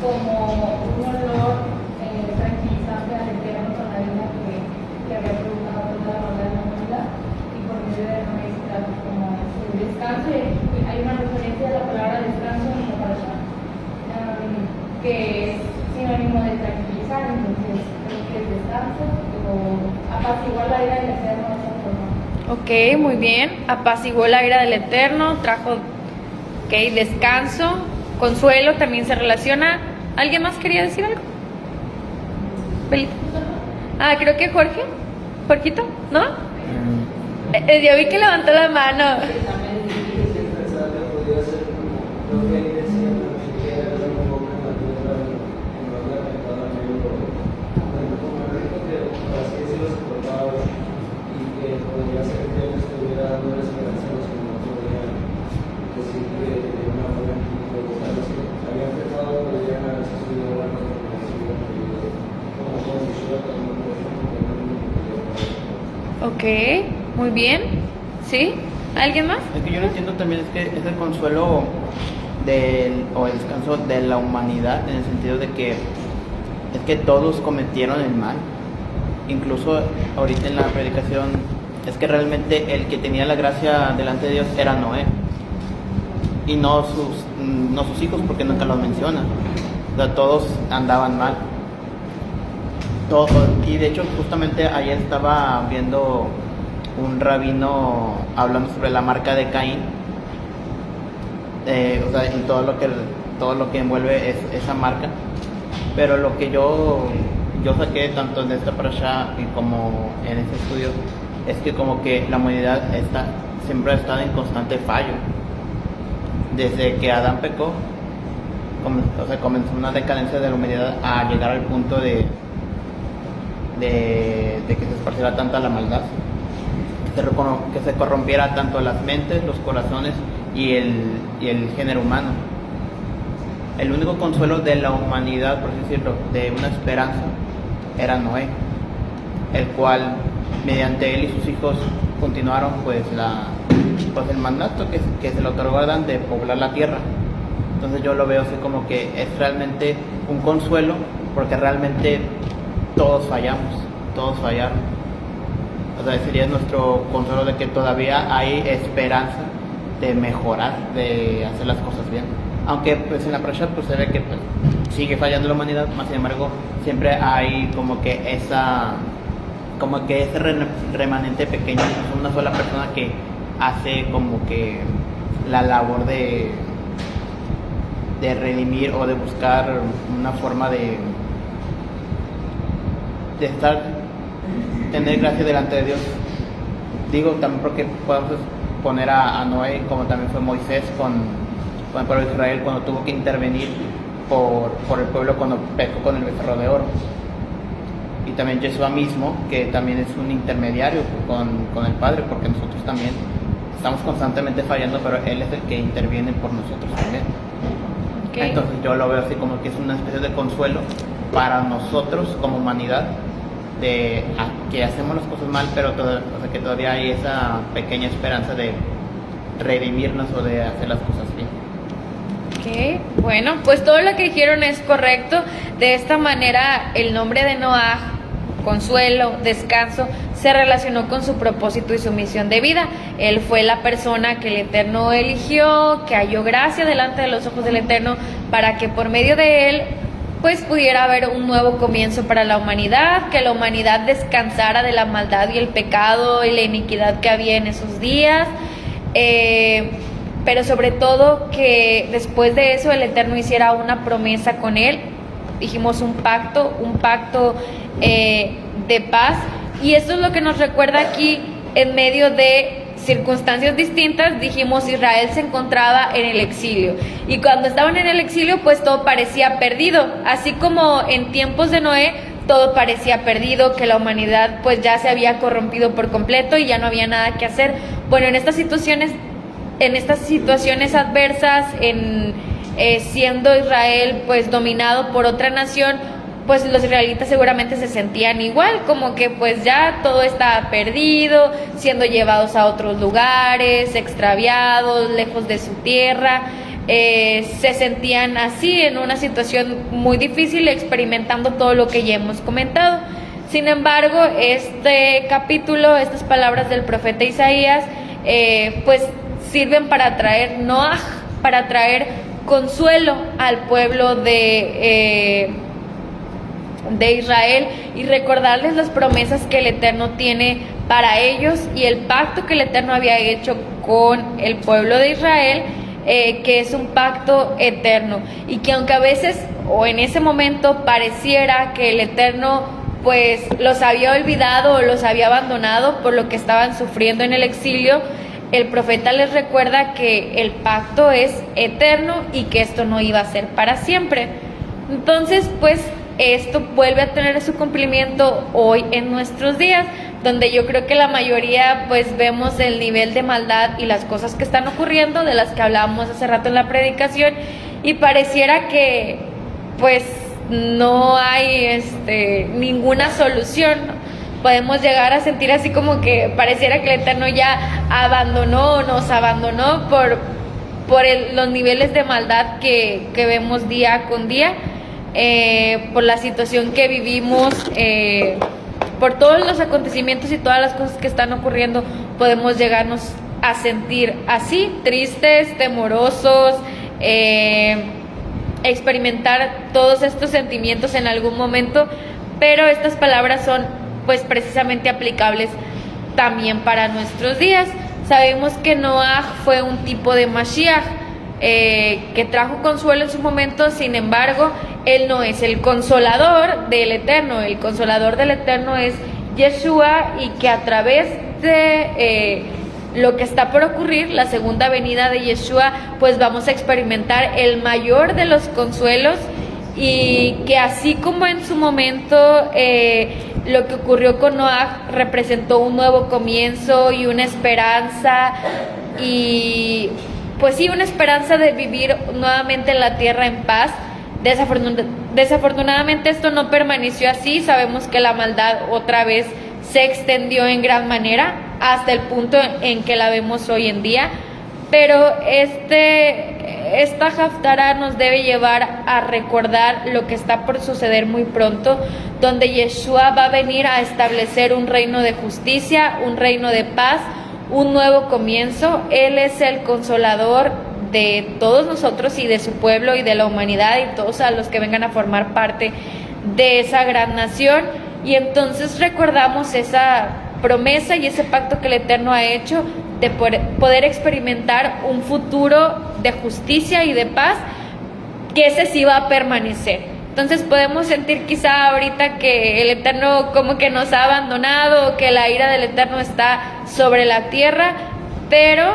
como un olor tranquilizante al Eterno con la vida que había provocado toda la maldad de la humanidad, y por medio de la maestra como el descanso. Hay una referencia a la palabra descanso en la parasha, que es sinónimo de tranquilizar. Entonces creo que es descanso o apaciguar la ira del Eterno de esa forma. Ok, muy bien. Apaciguó la ira del Eterno, trajo, ok, descanso, consuelo, también se relaciona. ¿Alguien más quería decir algo? Belita. Ah, creo que Jorgito, ¿no? Yo vi que levantó la mano. También dije que pensaba que podía ser como lo que él decía también, que era un poco en la tierra y no había afectado a medio como el rico que por así decirlo se portaba y que podría ser que él estuviera dando la esperanza a los que no podían decir que de una buena actitud, o sea, los que habían pecado podrían haberse subido a la cosa como se hubieran pedido, como con Yeshua también por ejemplo, que no lo podía. Ok, muy bien. ¿Sí? ¿Alguien más? Es que yo lo entiendo también, es que es el consuelo o el descanso de la humanidad, en el sentido de que es que todos cometieron el mal. Incluso ahorita en la predicación es que realmente el que tenía la gracia delante de Dios era Noé y no sus hijos, porque nunca los menciona. O sea, todos andaban mal. Y de hecho justamente ayer estaba viendo un rabino hablando sobre la marca de Caín, o sea, y todo lo que envuelve esa marca. Pero lo que yo saqué tanto en esta parasha y como en este estudio es que como que la humanidad siempre ha estado en constante fallo. Desde que Adán pecó, comenzó una decadencia de la humanidad a llegar al punto de que se esparciera tanta la maldad, que se corrompiera tanto las mentes, los corazones y el género humano. El único consuelo de la humanidad, por así decirlo, de una esperanza, era Noé, el cual mediante él y sus hijos continuaron pues el mandato que se le otorgó a Adán de poblar la tierra. Entonces yo lo veo así como que es realmente un consuelo, porque realmente todos fallaron. O sea, sería nuestro consuelo de que todavía hay esperanza de mejorar, de hacer las cosas bien. Aunque pues en la parasha pues se ve que pues, sigue fallando la humanidad, más sin embargo siempre hay como que ese remanente pequeño, una sola persona que hace como que la labor de redimir o de buscar una forma de tener gracia delante de Dios. Digo también porque podemos poner a Noé, como también fue Moisés con el pueblo de Israel cuando tuvo que intervenir por el pueblo cuando pecó con el becerro de oro. Y también Yeshua mismo, que también es un intermediario con el Padre, porque nosotros también estamos constantemente fallando, pero Él es el que interviene por nosotros también. Okay. Entonces yo lo veo así como que es una especie de consuelo para nosotros como humanidad, de que hacemos las cosas mal, pero que todavía hay esa pequeña esperanza de redimirnos o de hacer las cosas bien. Ok, bueno, pues todo lo que dijeron es correcto. De esta manera el nombre de Noah, consuelo, descanso, se relacionó con su propósito y su misión de vida. Él fue la persona que el Eterno eligió, que halló gracia delante de los ojos del Eterno, para que por medio de él pues pudiera haber un nuevo comienzo para la humanidad, que la humanidad descansara de la maldad y el pecado y la iniquidad que había en esos días, pero sobre todo que después de eso el Eterno hiciera una promesa con él. Dijimos un pacto de paz, y esto es lo que nos recuerda aquí en medio de circunstancias distintas. Dijimos Israel se encontraba en el exilio, y cuando estaban en el exilio pues todo parecía perdido, así como en tiempos de Noé todo parecía perdido, que la humanidad pues ya se había corrompido por completo y ya no había nada que hacer. Bueno, en estas situaciones adversas, siendo Israel pues dominado por otra nación, pues los israelitas seguramente se sentían igual, como que pues ya todo estaba perdido, siendo llevados a otros lugares, extraviados, lejos de su tierra. Se sentían así en una situación muy difícil, experimentando todo lo que ya hemos comentado. Sin embargo, este capítulo, estas palabras del profeta Isaías, pues sirven para traer Noah, para traer consuelo al pueblo de Israel, y recordarles las promesas que el Eterno tiene para ellos y el pacto que el Eterno había hecho con el pueblo de Israel, que es un pacto eterno, y que aunque a veces o en ese momento pareciera que el Eterno pues los había olvidado o los había abandonado por lo que estaban sufriendo en el exilio, el profeta les recuerda que el pacto es eterno y que esto no iba a ser para siempre. Entonces, pues esto vuelve a tener su cumplimiento hoy en nuestros días, donde yo creo que la mayoría pues vemos el nivel de maldad y las cosas que están ocurriendo, de las que hablábamos hace rato en la predicación, y pareciera que pues no hay ninguna solución. Podemos llegar a sentir así como que pareciera que el Eterno ya abandonó o nos abandonó por los niveles de maldad que vemos día con día, por la situación que vivimos, por todos los acontecimientos y todas las cosas que están ocurriendo. Podemos llegarnos a sentir así, tristes, temorosos, experimentar todos estos sentimientos en algún momento, pero estas palabras son pues precisamente aplicables también para nuestros días. Sabemos que Noaj fue un tipo de Mashiach que trajo consuelo en su momento. Sin embargo, él no es el consolador del Eterno. El consolador del Eterno es Yeshua, y que a través de lo que está por ocurrir, la segunda venida de Yeshua, pues vamos a experimentar el mayor de los consuelos, y que así como en su momento lo que ocurrió con Noaj representó un nuevo comienzo y una esperanza, y pues sí, una esperanza de vivir nuevamente en la tierra en paz. Desafortunadamente esto no permaneció así. Sabemos que la maldad otra vez se extendió en gran manera hasta el punto en que la vemos hoy en día, pero esta Haftará nos debe llevar a recordar lo que está por suceder muy pronto, donde Yeshua va a venir a establecer un reino de justicia, un reino de paz, un nuevo comienzo. Él es el consolador de todos nosotros y de su pueblo y de la humanidad y todos a los que vengan a formar parte de esa gran nación. Y entonces recordamos esa promesa y ese pacto que el Eterno ha hecho de poder experimentar un futuro de justicia y de paz, que ese sí va a permanecer. Entonces podemos sentir quizá ahorita que el Eterno como que nos ha abandonado, que la ira del Eterno está sobre la tierra, pero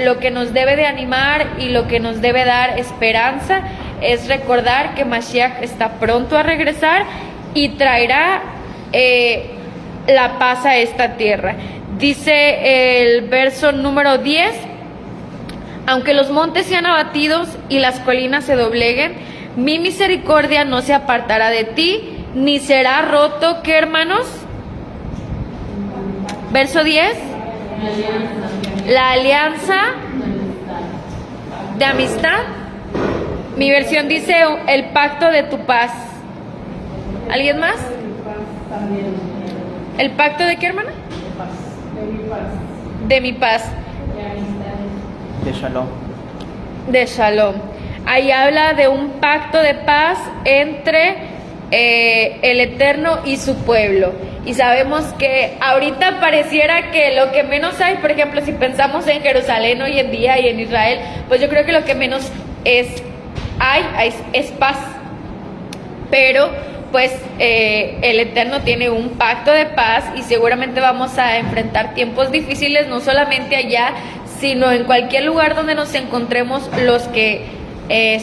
lo que nos debe de animar y lo que nos debe dar esperanza es recordar que Mashiach está pronto a regresar y traerá la paz a esta tierra. Dice el verso número 10: aunque los montes sean abatidos y las colinas se dobleguen, mi misericordia no se apartará de ti, ni será roto. ¿Qué, hermanos? Verso 10. La alianza de amistad. Mi versión dice el pacto de tu paz. ¿Alguien más? ¿El pacto de qué, hermana? De mi paz. De Shalom. De Shalom. Ahí habla de un pacto de paz entre el Eterno y su pueblo. Y sabemos que ahorita pareciera que lo que menos hay, por ejemplo, si pensamos en Jerusalén hoy en día y en Israel, pues yo creo que lo que menos es paz. Pero pues el Eterno tiene un pacto de paz, y seguramente vamos a enfrentar tiempos difíciles, no solamente allá, sino en cualquier lugar donde nos encontremos los que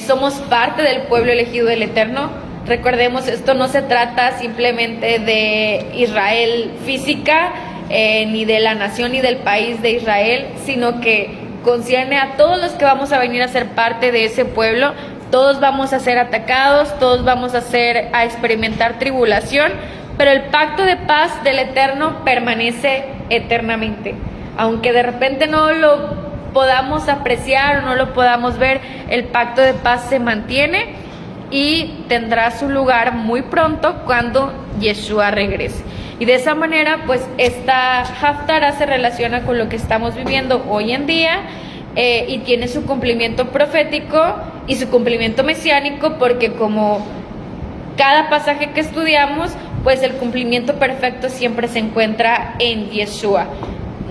somos parte del pueblo elegido del Eterno. Recordemos, esto no se trata simplemente de Israel física, ni de la nación ni del país de Israel, sino que concierne a todos los que vamos a venir a ser parte de ese pueblo. Todos vamos a ser atacados, todos vamos a experimentar tribulación, pero el pacto de paz del Eterno permanece eternamente. Aunque de repente no lo podamos apreciar o no lo podamos ver, el pacto de paz se mantiene y tendrá su lugar muy pronto cuando Yeshua regrese. Y de esa manera, pues esta Haftará se relaciona con lo que estamos viviendo hoy en día, y tiene su cumplimiento profético y su cumplimiento mesiánico, porque como cada pasaje que estudiamos, pues el cumplimiento perfecto siempre se encuentra en Yeshua.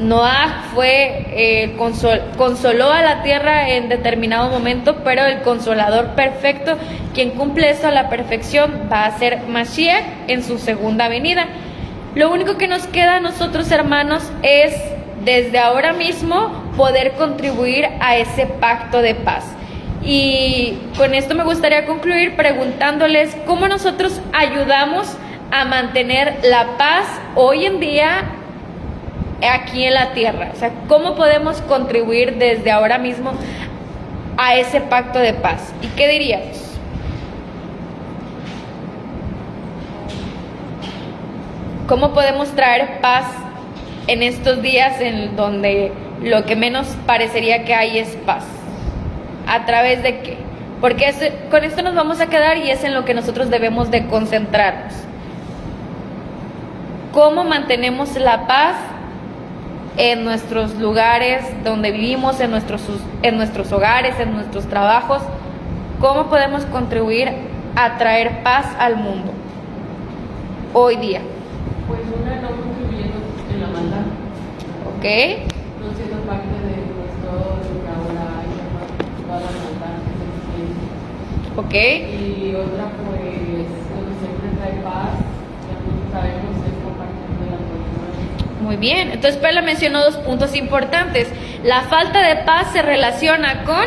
Noah fue consoló a la tierra en determinado momento, pero el consolador perfecto, quien cumple esto a la perfección, va a ser Mashiach en su segunda venida. Lo único que nos queda a nosotros, hermanos, es desde ahora mismo poder contribuir a ese pacto de paz. Y con esto me gustaría concluir preguntándoles cómo nosotros ayudamos a mantener la paz hoy en día aquí en la tierra. O sea, cómo podemos contribuir desde ahora mismo a ese pacto de paz. ¿Y qué diríamos? ¿Cómo podemos traer paz en estos días en donde lo que menos parecería que hay es paz? ¿A través de qué? Porque con esto nos vamos a quedar y es en lo que nosotros debemos de concentrarnos. ¿Cómo mantenemos la paz en nuestros lugares donde vivimos, en nuestros hogares, en nuestros trabajos? ¿Cómo podemos contribuir a traer paz al mundo hoy día? Pues una, no contribuyendo en la maldad, ¿Ok? no siendo parte de todo lo que ahora hay, toda la maldad que se ¿Ok? siente. Y otra, pues, lo que siempre trae paz, ya no sabemos, es compartiendo la autoridad. Muy bien. Entonces Pela mencionó 2 puntos importantes. La falta de paz se relaciona con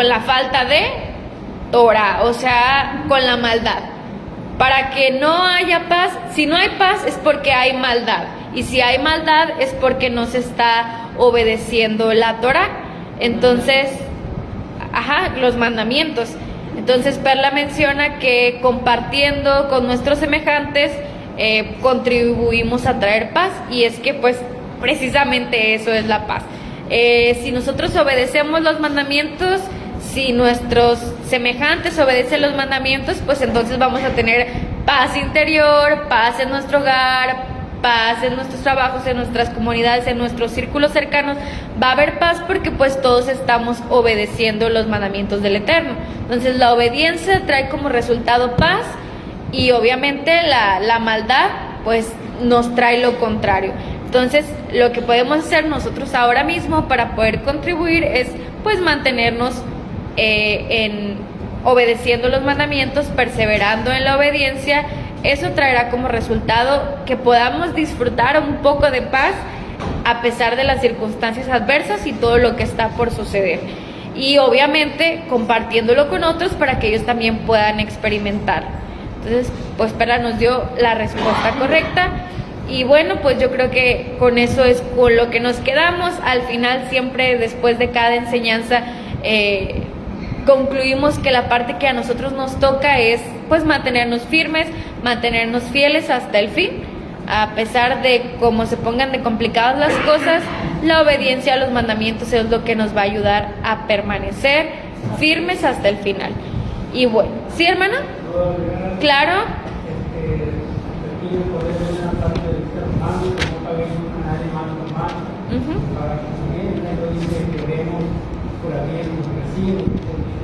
la falta de Torah, o sea, con la maldad. Para que no haya paz, si no hay paz es porque hay maldad. Y si hay maldad es porque no se está obedeciendo la Torah. Entonces, los mandamientos. Entonces Perla menciona que compartiendo con nuestros semejantes contribuimos a traer paz. Y es que pues precisamente eso es la paz. Si nosotros obedecemos los mandamientos, si nuestros semejantes obedecen los mandamientos, pues entonces vamos a tener paz interior, paz en nuestro hogar, paz en nuestros trabajos, en nuestras comunidades, en nuestros círculos cercanos. Va a haber paz porque pues todos estamos obedeciendo los mandamientos del Eterno. Entonces la obediencia trae como resultado paz y obviamente la maldad pues nos trae lo contrario. Entonces lo que podemos hacer nosotros ahora mismo para poder contribuir es pues mantenernos obedeciendo los mandamientos, perseverando en la obediencia. Eso traerá como resultado que podamos disfrutar un poco de paz a pesar de las circunstancias adversas y todo lo que está por suceder. Y obviamente compartiéndolo con otros para que ellos también puedan experimentar. Entonces, pues Perla nos dio la respuesta correcta. Y bueno, pues yo creo que con eso es con lo que nos quedamos. Al final, siempre después de cada enseñanza, concluimos que la parte que a nosotros nos toca es pues mantenernos firmes, mantenernos fieles hasta el fin. A pesar de cómo se pongan de complicadas las cosas, la obediencia a los mandamientos es lo que nos va a ayudar a permanecer firmes hasta el final. Y bueno, ¿sí, hermana? Claro.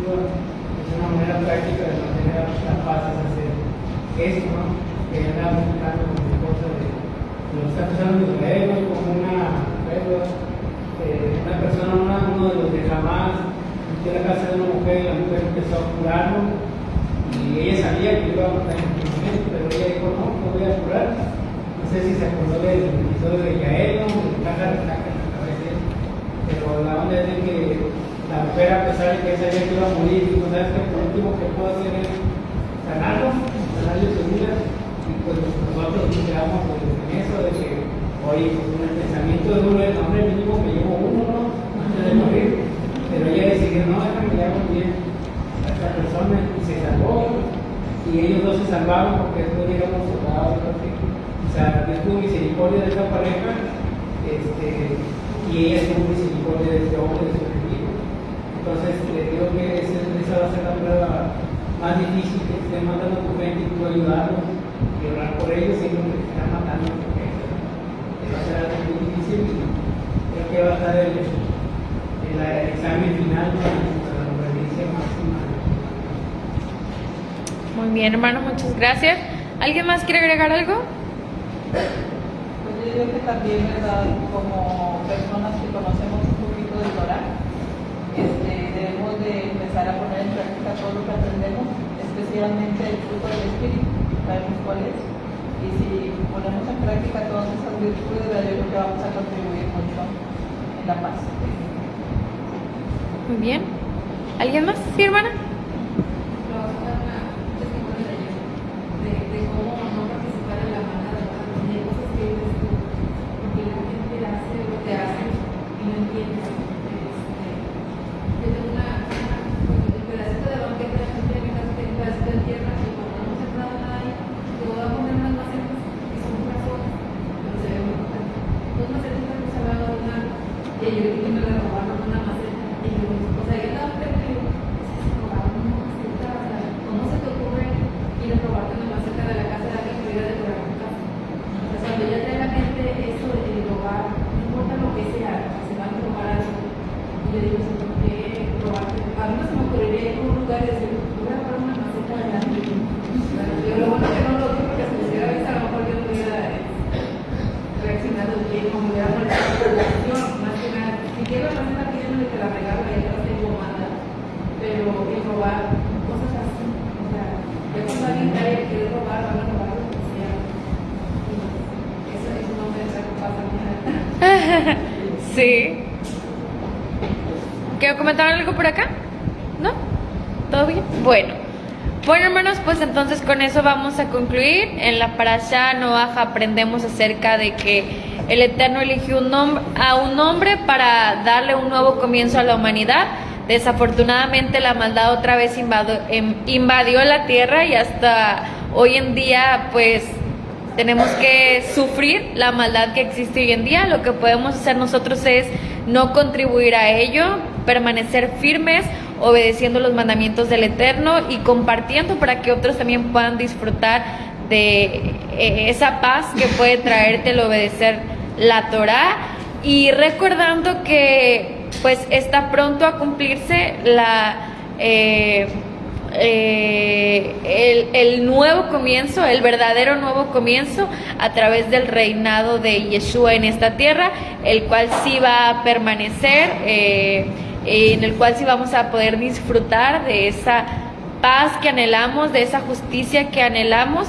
Es una manera práctica de mantener la paz, es hacer esto, ¿no? Que anda buscando como cosa de lo que está pasando en Israel, ¿no? Como una persona, uno de los de Hamás, metió en la casa de una mujer y la mujer empezó a curarlo y ella sabía que iba a matar en el momento, pero ella dijo, no voy a curar. No sé si se acordó del episodio de Yael, ¿no? De caja en la cabeza, pero la onda es de que la mujer, a pesar de que sabía que iba a morir, dijo, ¿sabes qué? Por último que puedo hacer es sanarlo, sanarle su vida. Y pues nosotros nos quedamos en eso de que, oye, pues en el pensamiento de uno es, hombre, mínimo que llevo uno, ¿no? Antes de morir. Pero ella decidió, no, déjame que hago bien a esta persona y se salvó. Y ellos dos se salvaron porque después llegamos soldados. O sea, Dios tuvo misericordia de esta pareja y ella tuvo misericordia de este hombre, de su enemigo. Entonces, creo que esa va a ser la prueba más difícil, que estén matando a tu gente y tú ayudarlos y orar por ellos y no que te están matando a tu gente. Va a ser algo muy difícil y creo que va a estar el examen final para la obediencia máxima. Muy bien, hermano, muchas gracias. ¿Alguien más quiere agregar algo? Pues yo yo que también, ¿verdad? Como personas que conocemos un poquito de Torah, debemos de empezar a poner en práctica todo lo que aprendemos, especialmente el fruto del Espíritu, sabemos cuál es. Y si ponemos en práctica todas esas virtudes, yo creo que vamos a contribuir mucho en la paz. Muy bien. ¿Alguien más? ¿Sí, hermana? De cómo no participar en la manada, de cosas que dices tú, porque la gente hace lo que hace y no entiende. Yo tengo un pedacito de banqueta, la gente de mi casa tiene un pedacito de tierra y cuando no hemos sembrado nada ahí, te voy a poner unas macetas que son puras hojas, pero se ve muy importante. Dos macetitas que se van a donar y yo dije que me la robaron una maceta y yo, o sea, yo estaba perdido, se robaron una maceta, o sea, ¿cómo se te ocurre ir a robarte una maceta de la casa de alguien que vive de por tu casa? O sea, cuando ya trae la gente eso de robar, no importa lo que sea, se van a robar algo. Y yo digo, ¿por qué robarte? A mí no se me ocurriría ir a un lugar y decir, voy a robar una maceta de alguien. Yo lo bueno que no lo digo porque si me hubiera visto, a lo mejor yo no hubiera reaccionado bien, como hubiera molestado la relación, más que nada. Si quiero la maceta, pidiéndole que la regalo, ya la tengo manda. Pero el robar, cosas así, o sea, ya cuando alguien quiere robar, van a robar lo que sea. Eso no me deja pasa nada. Sí. ¿Quiero comentar algo por acá? ¿No? ¿Todo bien? Bueno, hermanos, pues entonces con eso vamos a concluir. En la parasha Noaj aprendemos acerca de que el Eterno eligió a un hombre para darle un nuevo comienzo a la humanidad. Desafortunadamente la maldad otra vez invadió la tierra y hasta hoy en día pues tenemos que sufrir la maldad que existe hoy en día. Lo que podemos hacer nosotros es no contribuir a ello, permanecer firmes, obedeciendo los mandamientos del Eterno y compartiendo para que otros también puedan disfrutar de esa paz que puede traerte el obedecer la Torah, y recordando que pues está pronto a cumplirse el nuevo comienzo, el verdadero nuevo comienzo a través del reinado de Yeshua en esta tierra, el cual sí va a permanecer, en el cual sí vamos a poder disfrutar de esa paz que anhelamos, de esa justicia que anhelamos.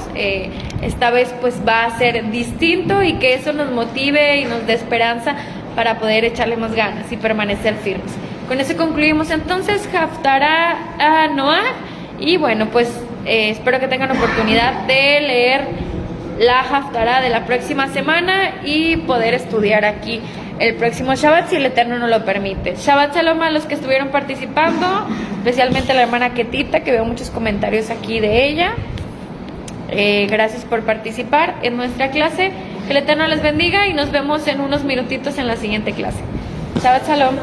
Esta vez pues va a ser distinto, y que eso nos motive y nos dé esperanza para poder echarle más ganas y permanecer firmes. Con eso concluimos entonces Haftarah Noaj, y bueno, pues espero que tengan oportunidad de leer la Haftarah de la próxima semana y poder estudiar aquí el próximo Shabbat, si el Eterno nos lo permite. Shabbat Shalom a los que estuvieron participando, especialmente a la hermana Ketita, que veo muchos comentarios aquí de ella. Gracias por participar en nuestra clase. Que el Eterno les bendiga y nos vemos en unos minutitos en la siguiente clase. Shabbat Shalom.